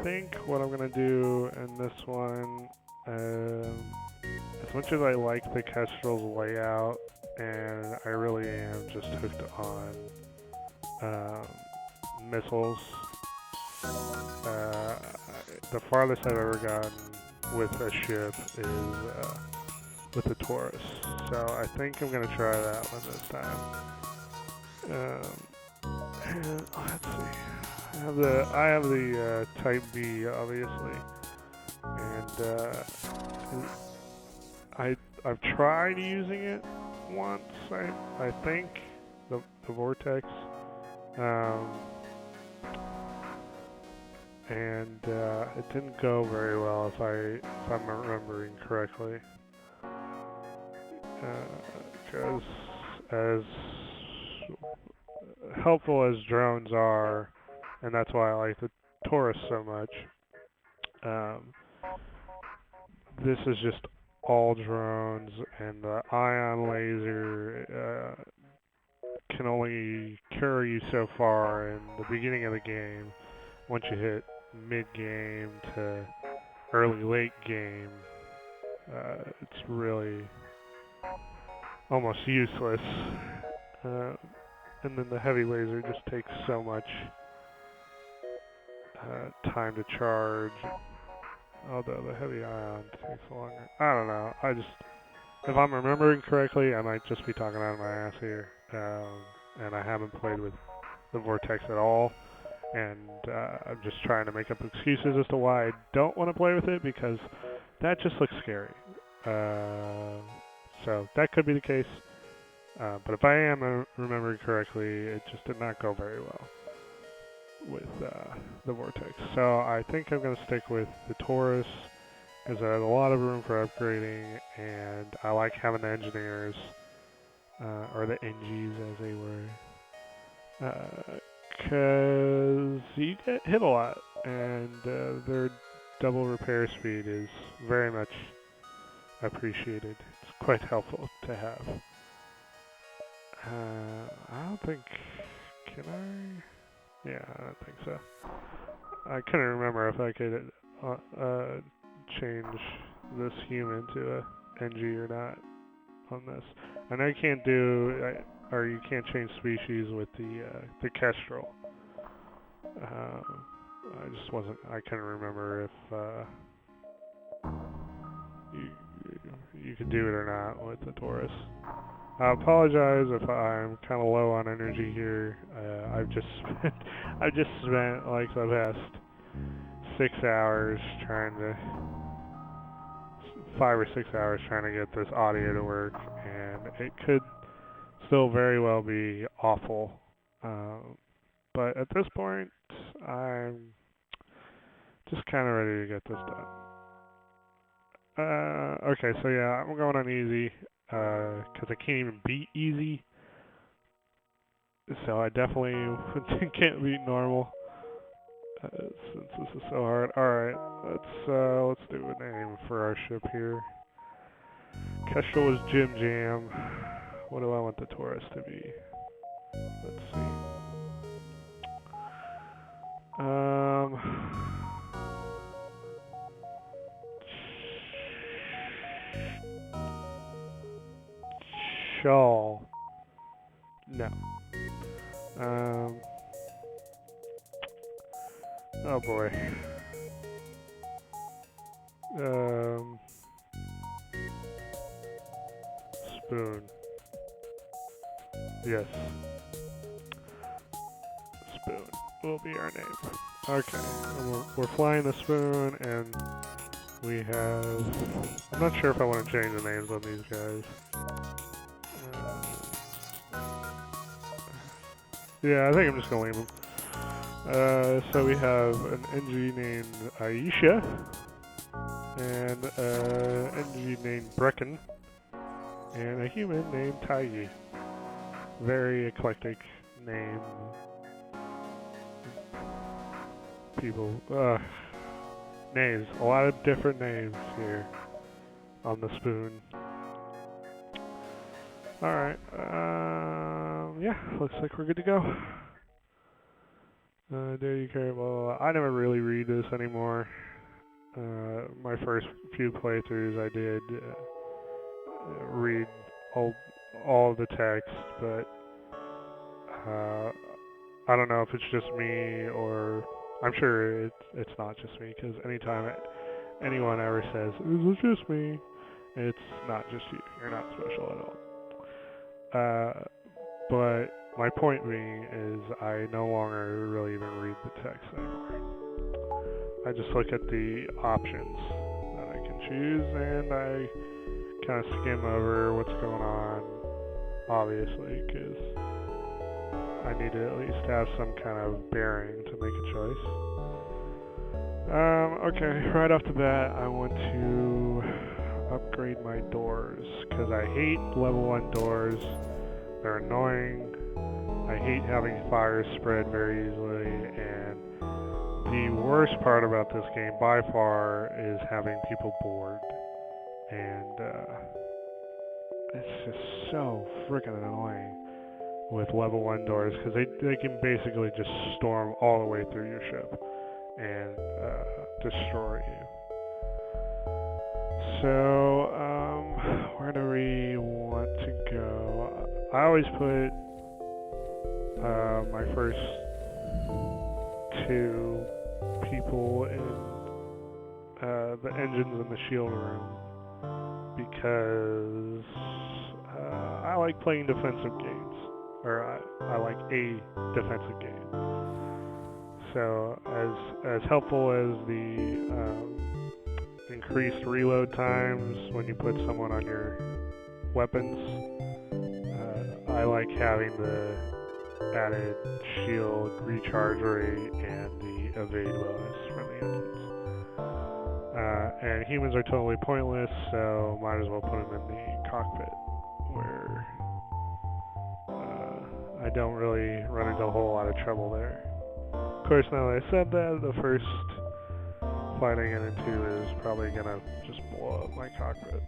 think what I'm gonna do in this one, as much as I like the Kestrel's layout, and I really am just hooked on missiles. The farthest I've ever gotten with a ship is with the Torus, so I think I'm gonna try that one this time. And let's see. I have the Type B, obviously, and I've tried using it once. I think the Vortex, and it didn't go very well if I'm remembering correctly. Because as helpful as drones are, and that's why I like the Torus so much, this is just all drones, and the ion laser can only carry you so far in the beginning of the game. Once you hit mid-game to early-late game, it's really almost useless. And then the heavy laser just takes so much time to charge, although the heavy ion takes longer. I don't know. If I'm remembering correctly, I might just be talking out of my ass here, and I haven't played with the Vortex at all, and I'm just trying to make up excuses as to why I don't want to play with it, because that just looks scary. So that could be the case, but if I am remembering correctly, it just did not go very well with the Vortex. So I think I'm going to stick with the Torus, because it has a lot of room for upgrading, and I like having the engineers, or the NGs as they were, because you get hit a lot, and their double repair speed is very much appreciated. It's quite helpful to have. I don't think, can I? Yeah, I don't think so. I couldn't remember if I could change this human to a NG or not on this. I know you can't or you can't change species with the Kestrel. I couldn't remember if you could do it or not with the Torus. I apologize if I'm kind of low on energy here. I've just spent like the past 6 hours 5 or 6 hours trying to get this audio to work, and it could still very well be awful. But at this point, I'm just kind of ready to get this done. Okay, so yeah, I'm going on easy, because I can't even beat easy. So I definitely can't beat normal, since this is so hard. Alright, let's do a name for our ship here. Kestrel is Jim Jam. What do I want the Torus to be? Let's see. Shawl. No. Oh boy. Spoon. Yes. Spoon will be our name. Okay. We're flying the Spoon, and we have... I'm not sure if I want to change the names on these guys. Yeah, I think I'm just going to leave them. So we have an NG named Aisha, and an NG named Brecken, and a human named Taigi. Very eclectic name. People, names. A lot of different names here on the Spoon. Alright, yeah, looks like we're good to go. Dare you care? Well, I never really read this anymore. My first few playthroughs I did read all the text, but I don't know if it's just me or I'm sure it's not just me, because anytime anyone ever says it's just me, it's not just you. You're not special at all. But my point being is I no longer really even read the text anymore. I just look at the options that I can choose, and I kind of skim over what's going on, obviously, because I need to at least have some kind of bearing to make a choice. Okay, right off the bat, I want to upgrade my doors, because I hate level 1 doors. They're annoying. I hate having fire spread very easily, and the worst part about this game by far is having people bored. And it's just so freaking annoying with level 1 doors, because they can basically just storm all the way through your ship and destroy you. So, where do we want to go? I always put my first 2 people in the engines and the shield room, because I like playing defensive games, or I like a defensive game. So as helpful as the increased reload times when you put someone on your weapons, I like having the added shield recharge rate and the evade bonus from the engines. And humans are totally pointless, so might as well put them in the cockpit, where I don't really run into a whole lot of trouble there. Of course, now that I said that, the first fight I get into is probably gonna just blow up my cockpit.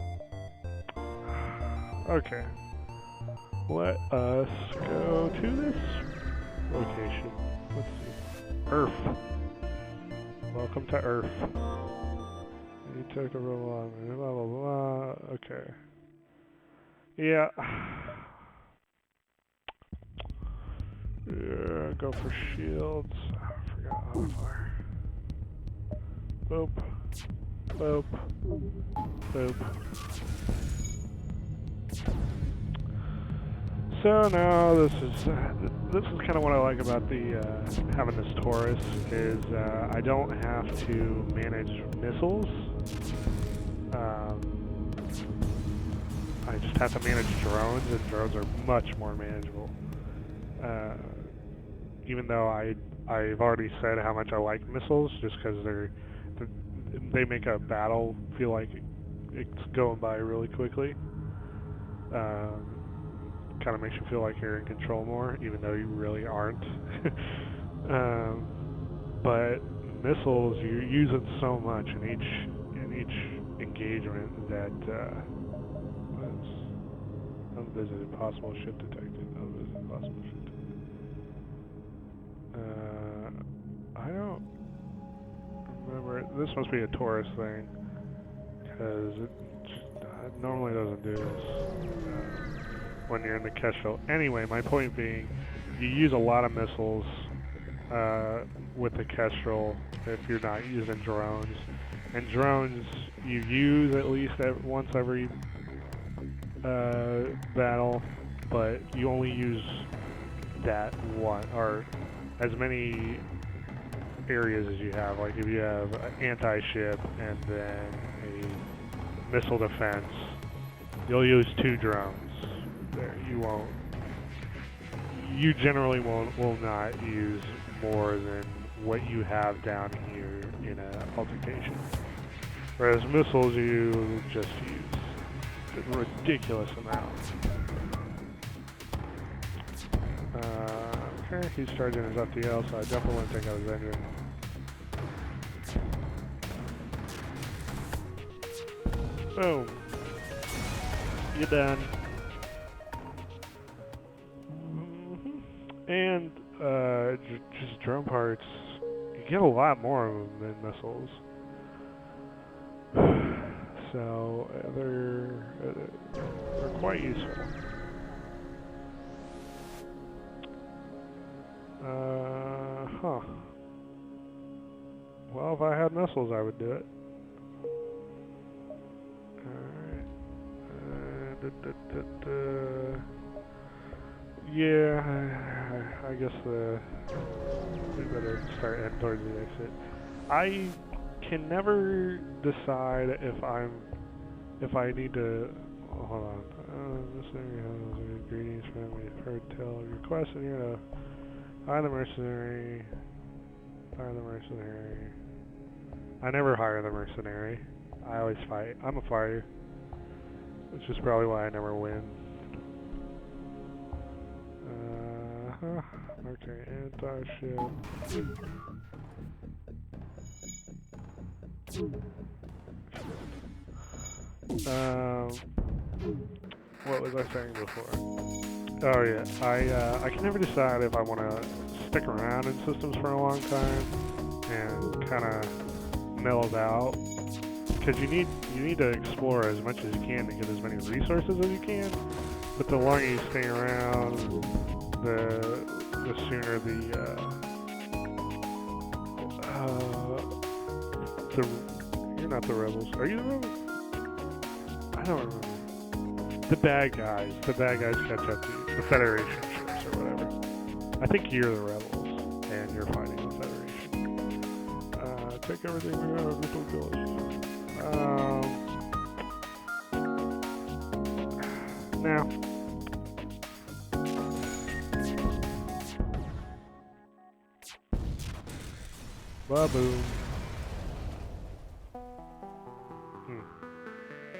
Okay. Let us go to this location. Let's see. Earth. Welcome to Earth. You took a real long, blah blah blah. Okay. Yeah. Yeah, go for shields. I forgot how to fire. Boop. Boop. Boop. So now this is kind of what I like about the having this Torus is I don't have to manage missiles. I just have to manage drones, and drones are much more manageable. Even though I've already said how much I like missiles, just because they make a battle feel like it's going by really quickly. Kind of makes you feel like you're in control more, even though you really aren't. But missiles, you use it so much in each engagement that unvisited possible ship detected. Unvisited possible ship detected. I don't remember. This must be a Torus thing, because it normally doesn't do this when you're in the Kestrel. Anyway, my point being, you use a lot of missiles with the Kestrel if you're not using drones. And drones, you use at least once every battle, but you only use that one, or as many areas as you have. Like if you have an anti-ship and then a missile defense, you'll use 2 drones. There, you generally will not use more than what you have down here in an altercation. Whereas missiles, you just use a ridiculous amount. Okay, he's charging his FTL, so I definitely wouldn't take out his engine. Boom. You're done. And just drone parts. You get a lot more of them than missiles. So they're quite useful. Huh. Well, if I had missiles, I would do it. Alright. Yeah, I guess we better start heading towards the exit. I can never decide if I need to. Oh, hold on. This area has ingredients for me. FTL request in here to hire the mercenary. Hire the mercenary. I never hire the mercenary. I always fight. I'm a fighter, which is probably why I never win. Okay, anti-ship. What was I saying before? Oh yeah, I can never decide if I want to stick around in systems for a long time and kind of mill about, because you need to explore as much as you can to get as many resources as you can. But the longer you stay around, the sooner you're not the rebels. Are you the rebels? I don't remember. The bad guys catch up to you. The Federation ships or whatever. I think you're the rebels and you're fighting the Federation. Take everything we have with the village. Now. Ba-boom.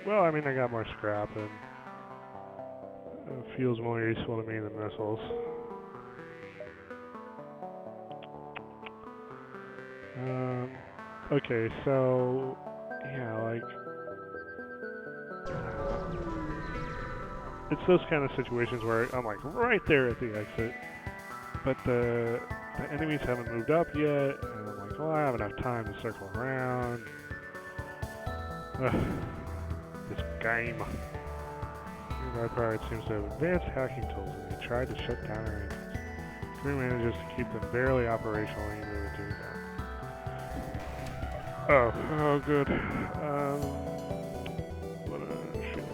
Well, I mean, I got more scrap and fuel's more useful to me than missiles. Okay, so yeah, like it's those kind of situations where I'm like right there at the exit, but the enemies haven't moved up yet, and I'm like, well, I have enough time to circle around. This game. Our pirate seems to have advanced hacking tools, and they tried to shut down our engines. Crew manages to keep them barely operational even though they're doing that. Oh, good. What a shit.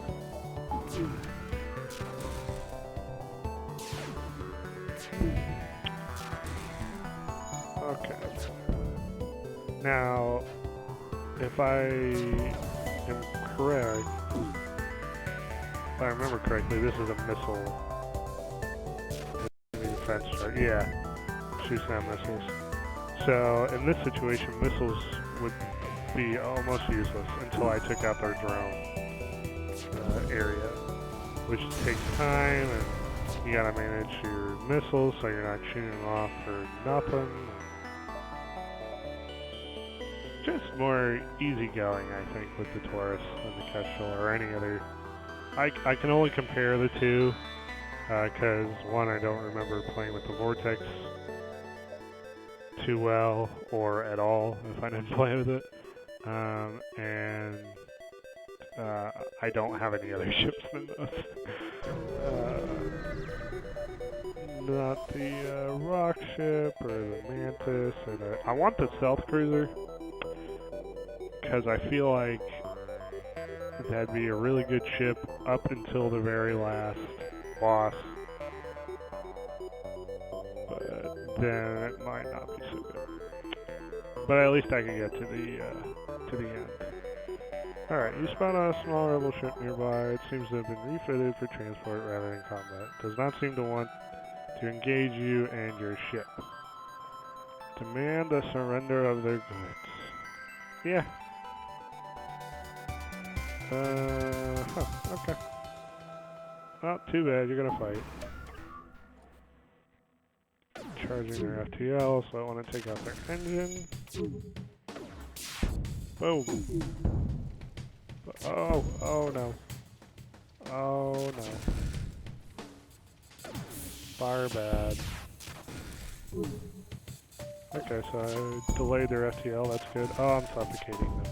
Okay. Now, if I am correct, if I remember correctly, this is a missile defense chart. Yeah, shoots down missiles. So in this situation, missiles would be almost useless until I took out their drone area, which takes time, and you gotta manage your missiles so you're not shooting them off for nothing. Just more easygoing, I think, with the Torus than the Kestrel or any other. I can only compare the two, because one, I don't remember playing with the Vortex too well, or at all, if I didn't play with it. And I don't have any other ships than those. Not the rock ship, or the Mantis, or I want the stealth cruiser, because I feel like that'd be a really good ship up until the very last boss, but then it might not be so good. But at least I can get to the end. Alright, you spot a small rebel ship nearby. It seems to have been refitted for transport rather than combat. It does not seem to want to engage you and your ship. Demand a surrender of their goods. Yeah. Okay. Not too bad, you're gonna fight. Charging their FTL, so I want to take out their engine. Boom. Oh no. Oh no. Fire bad. Okay, so I delayed their FTL, that's good. Oh, I'm suffocating them.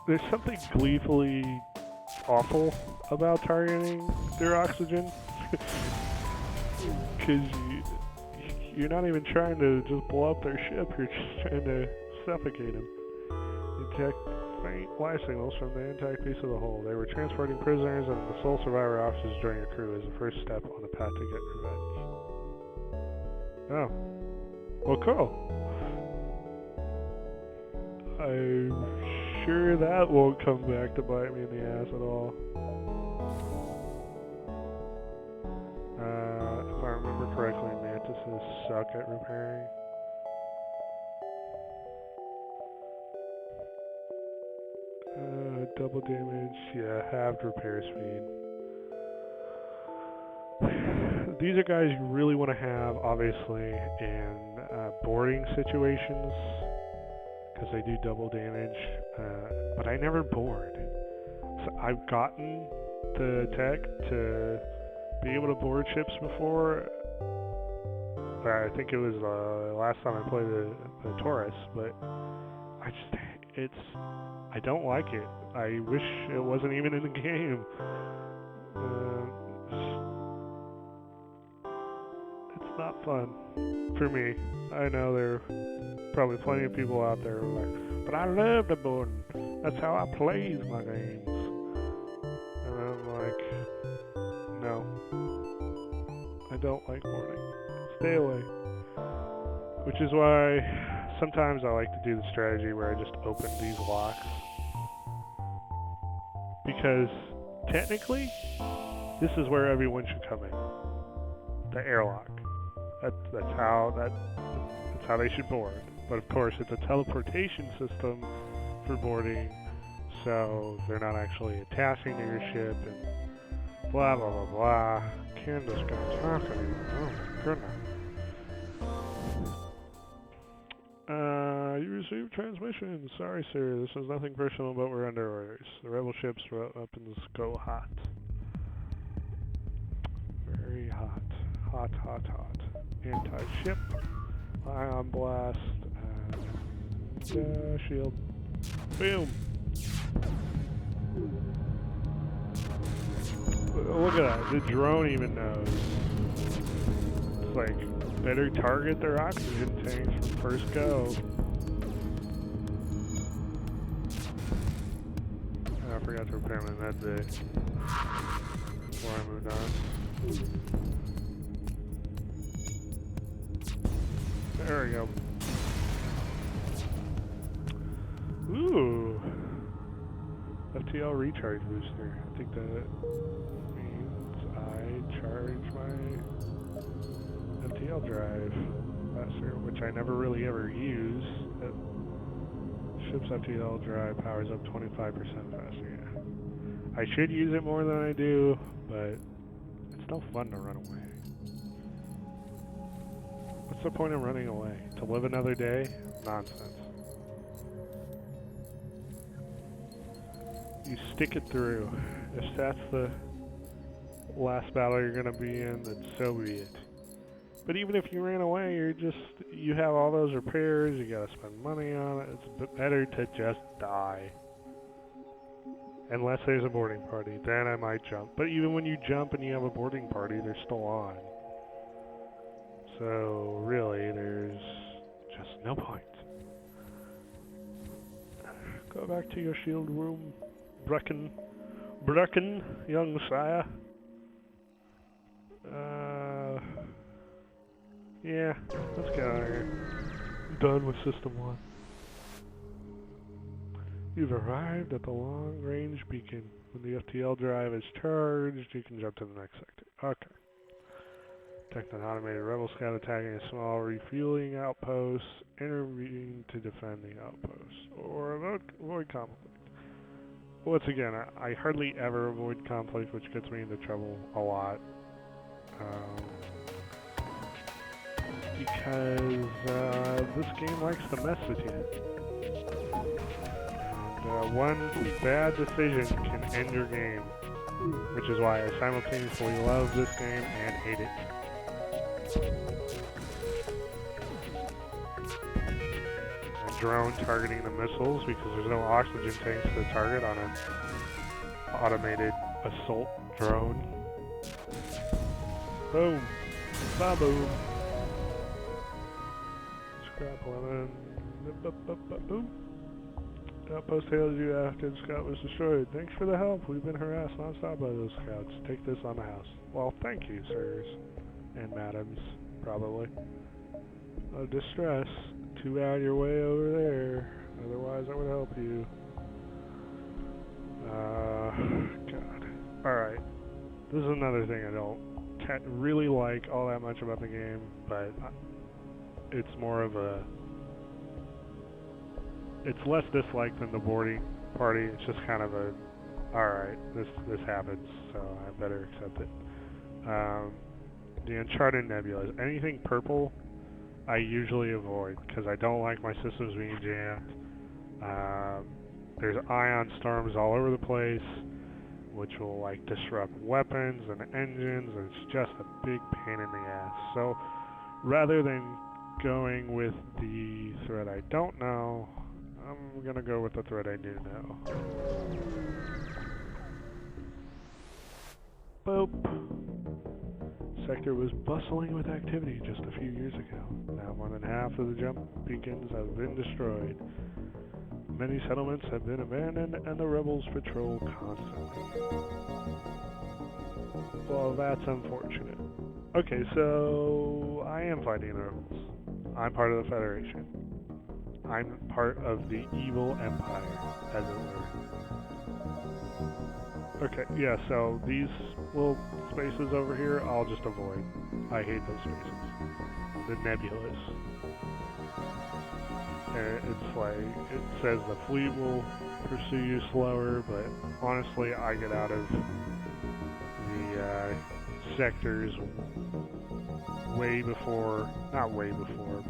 There's something gleefully awful about targeting their oxygen. Because you're not even trying to just blow up their ship, you're just trying to suffocate them. Detect faint life signals from the intact piece of the hull. They were transporting prisoners, and the sole survivor officers joining your crew is the first step on the path to get revenge. Oh. Well, cool. I'm sure that won't come back to bite me in the ass at all. If I remember correctly, mantises suck at repairing. Double damage, yeah, halved repair speed. These are guys you really want to have, obviously, in boarding situations, because they do double damage, but I never board. So I've gotten the tech to be able to board ships before. I think it was last time I played the Torus, but I don't like it. I wish it wasn't even in the game. It's not fun for me. I know there are probably plenty of people out there who are like, but I love the boarding. That's how I play my games. And I'm like, no. I don't like boarding. Stay away. Which is why sometimes I like to do the strategy where I just open these locks. Because technically, this is where everyone should come in. The airlock. That's how they should board. But of course, it's a teleportation system for boarding, so they're not actually attaching to your ship and blah blah blah blah. Can this guy talk anymore? Oh my goodness. You received transmission. Sorry, sir. This is nothing personal, but we're under orders. The rebel ships weapons go hot. Very hot. Hot, hot, hot. Anti-ship. Ion blast. And shield. Boom. Look at that. The drone even knows. It's like, better target their oxygen tanks from first go. I forgot to repair them that day before I moved on. There we go. Ooh. FTL recharge booster. I think that means I charge my FTL drive faster, which I never really ever use. Ship's FTL drive powers up 25% faster, yeah. I should use it more than I do, but it's still fun to run away. What's the point of running away? To live another day? Nonsense. You stick it through. If that's the last battle you're gonna be in, then so be it. But even if you ran away, you have all those repairs, you gotta spend money on it, it's better to just die. Unless there's a boarding party, then I might jump. But even when you jump and you have a boarding party, they're still on. So really, there's just no point. Go back to your shield room, Brecken, young sire. Yeah, let's get out of here. I'm done with System 1. You've arrived at the long-range beacon. When the FTL drive is charged, you can jump to the next sector. Okay. Detect an automated rebel scout attacking a small refueling outpost. Intervene to defend the outpost. Or avoid conflict. Once again, I hardly ever avoid conflict, which gets me into trouble a lot. Because this game likes to mess with you. And one bad decision can end your game. which is why I simultaneously love this game and hate it. A drone targeting the missiles because there's no oxygen tanks to target on an automated assault drone. Boom. Ba-boom. Scrap lemon. Boom. Outpost hails you after the scout was destroyed. Thanks for the help. We've been harassed non-stop by those scouts. Take this on the house. Well, thank you, sirs. And madams, probably. Of distress. Too out your way over there. Otherwise, I would help you. God. Alright. This is another thing I don't really like all that much about the game, but it's more of a... It's less disliked than the boarding party. It's just kind of a, alright, this happens, so I better accept it. The Uncharted Nebulas. Anything purple, I usually avoid, because I don't like my systems being jammed. There's ion storms all over the place, which will like disrupt weapons and engines, and it's just a big pain in the ass. So, rather than going with the thread I don't know, I'm gonna go with the thread I do know. Boop. Sector was bustling with activity just a few years ago. Now more than half of the jump beacons have been destroyed. Many settlements have been abandoned and the rebels patrol constantly. Well, that's unfortunate. Okay, so I am fighting the rebels. I'm part of the Federation. I'm part of the evil empire, as it were. Okay, yeah, so these little spaces over here, I'll just avoid. I hate those spaces. The nebulas. It's like, it says the fleet will pursue you slower, but honestly, I get out of the sectors way before, not way before,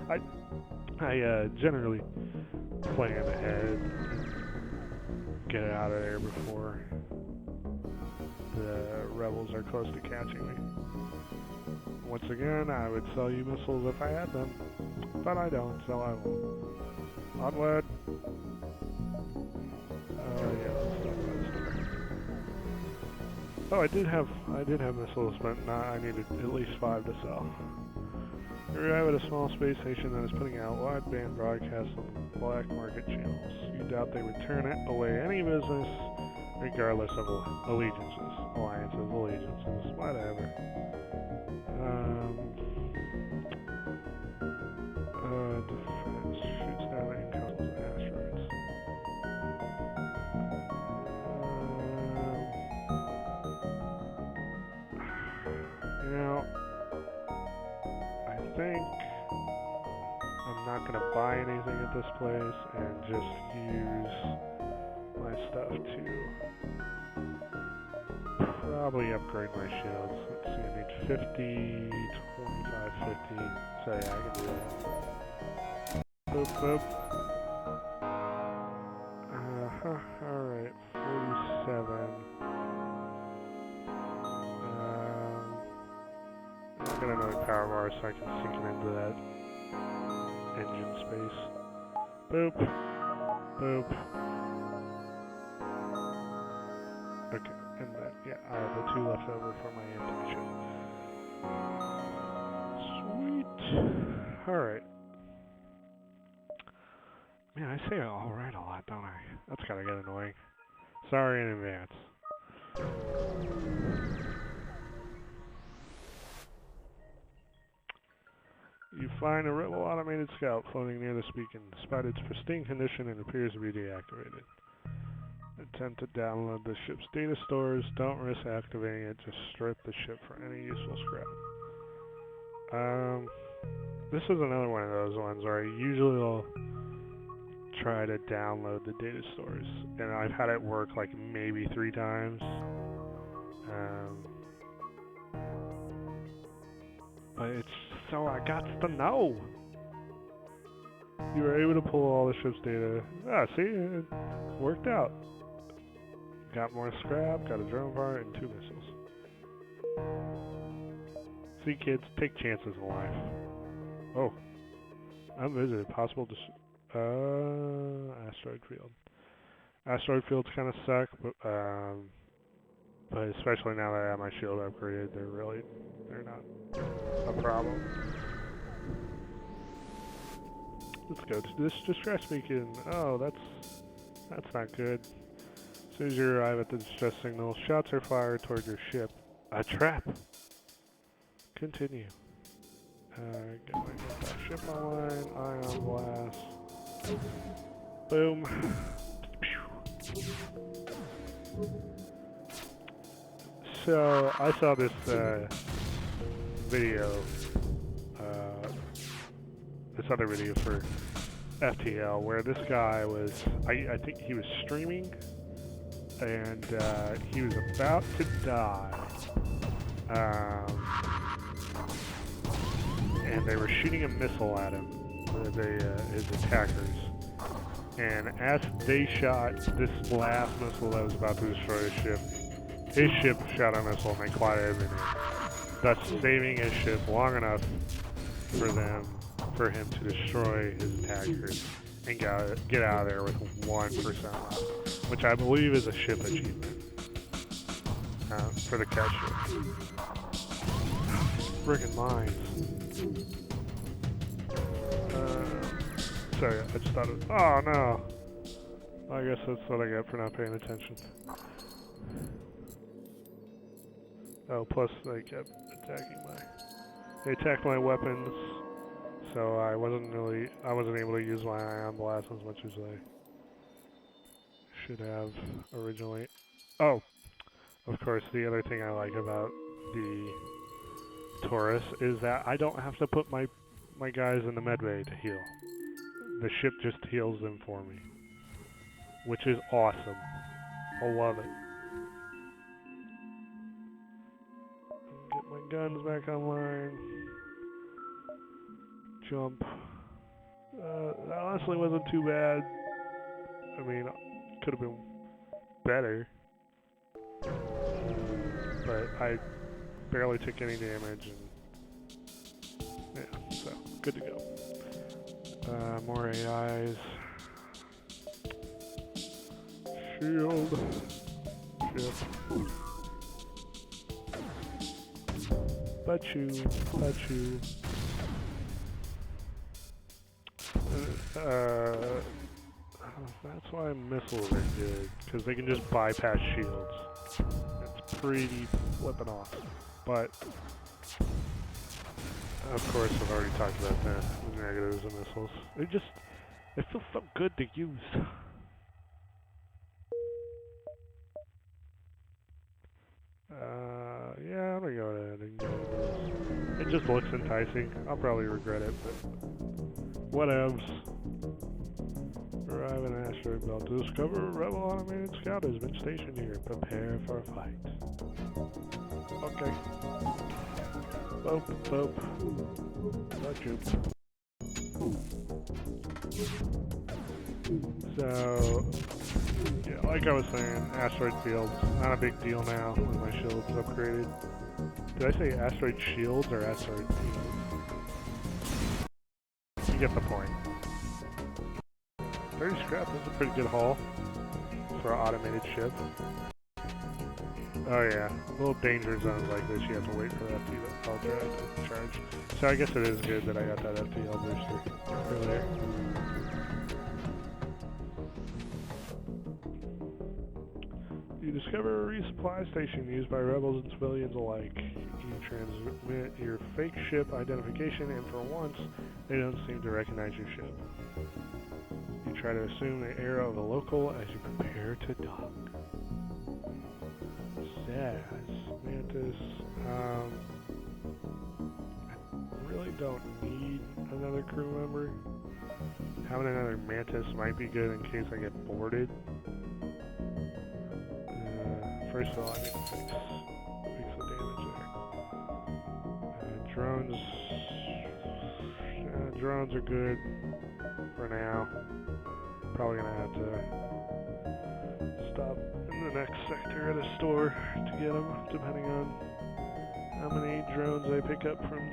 but I generally plan ahead and get out of there before the rebels are close to catching me. Once again, I would sell you missiles if I had them, but I don't, so I won't. Onward! Yeah, let's talk about this door. Oh, I did have missiles, but I needed at least 5 to sell. You arrive at a small space station that is putting out wideband broadcasts on black market channels. You doubt they would turn away any business, regardless of alliances, whatever. Defense shoots down encounters and asteroids. You know, I think I'm not going to buy anything at this place and just use my stuff to probably upgrade my shields. Let's see, I need 50, 25, 50. So yeah, I can do that. Boop, boop. Alright, 47. I'll get another power bar so I can sink it into that engine space. Boop. Boop. Okay, and then, yeah, I have the 2 left over for my ammunition. Sweet. Alright. Man, I say alright a lot, don't I? That's gotta get annoying. Sorry in advance. You find a rebel automated scout floating near this beacon. Despite its pristine condition, it appears to be deactivated. Attempt to download the ship's data stores. Don't risk activating it. Just strip the ship for any useful scrap. This is another one of those ones where I usually will try to download the data stores, and I've had it work like maybe 3 times. But it's so I got to know. You were able to pull all the ship's data. Ah, see, it worked out. Got more scrap, got a drone part, and 2 missiles. See, kids, take chances in life. Oh. Unvisited. Possible asteroid field. Asteroid fields kind of suck, but especially now that I have my shield upgraded, they're not a problem. Let's go to this distress beacon. Oh, that's not good. As soon as you arrive at the distress signal, shots are fired toward your ship. A trap! Continue. Get that ship online, ion blast. Boom. So, I saw this video, this other video for FTL, where this guy was, I think he was streaming, and he was about to die. And they were shooting a missile at him, his attackers. And as they shot this last missile that was about to destroy his ship shot a missile and they collided in it, thus saving his ship long enough for him to destroy his attackers and get out of there with 1% left, which I believe is a ship achievement for the cat ship. Friggin' mines. Sorry, I just thought it. Oh no! I guess that's what I get for not paying attention. Oh, plus they kept attacking they attacked my weapons, so I wasn't able to use my ion blast as much as I should have originally. Oh, of course, the other thing I like about the Torus is that I don't have to put my guys in the medbay to heal. The ship just heals them for me, which is awesome. I love it. Get my guns back online. Jump. That honestly wasn't too bad. I mean, could have been better, but I barely took any damage, and yeah, so good to go. More AIs. Shield. Ship. Bachu. That's why missiles are good, because they can just bypass shields. It's pretty flippin' awesome. But of course, I've already talked about the negatives of missiles. They feel so good to use. Yeah, I'm gonna go ahead and go with this. It just looks enticing. I'll probably regret it, but whatevs. Arrive in an asteroid belt to discover a rebel automated scout has been stationed here. Prepare for a fight. Okay. Boop, boop. Bachu. So, yeah, like I was saying, asteroid fields, not a big deal now with my shields upgraded. Did I say asteroid shields or asteroid fields? You get the point. 30 scrap, that's a pretty good haul for an automated ship. Oh yeah, little danger zones like this, you have to wait for that FTL to charge. So I guess it is good that I got that FTL booster earlier. You discover a resupply station used by rebels and civilians alike. You transmit your fake ship identification, and for once, they don't seem to recognize your ship. You try to assume the air of a local as you prepare to dock. Says Mantis. I really don't need another crew member. Having another Mantis might be good in case I get boarded. First of all, I need to fix the damage there. Drones are good for now. Probably gonna have to stop and in the next sector of the store to get them, depending on how many drones I pick up from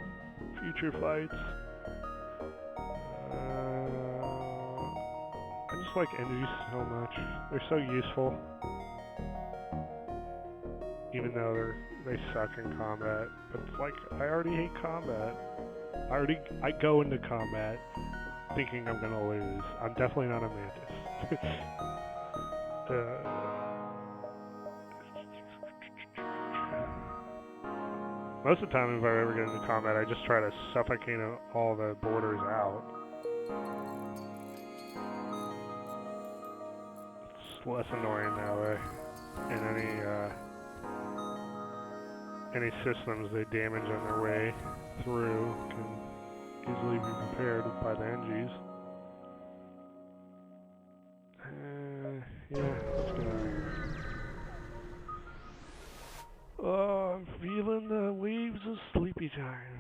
future fights. I just like NGs so much. They're so useful. Even though they suck in combat. But it's like, I already hate combat. I go into combat thinking I'm gonna lose. I'm definitely not a mantis. Most of the time, if I ever get into combat, I just try to suffocate all the borders out. It's less annoying that way. And any systems they damage on their way through can easily be repaired by the NGs. Yeah, let's get out of here. Oh, I'm feeling the waves of sleepy time.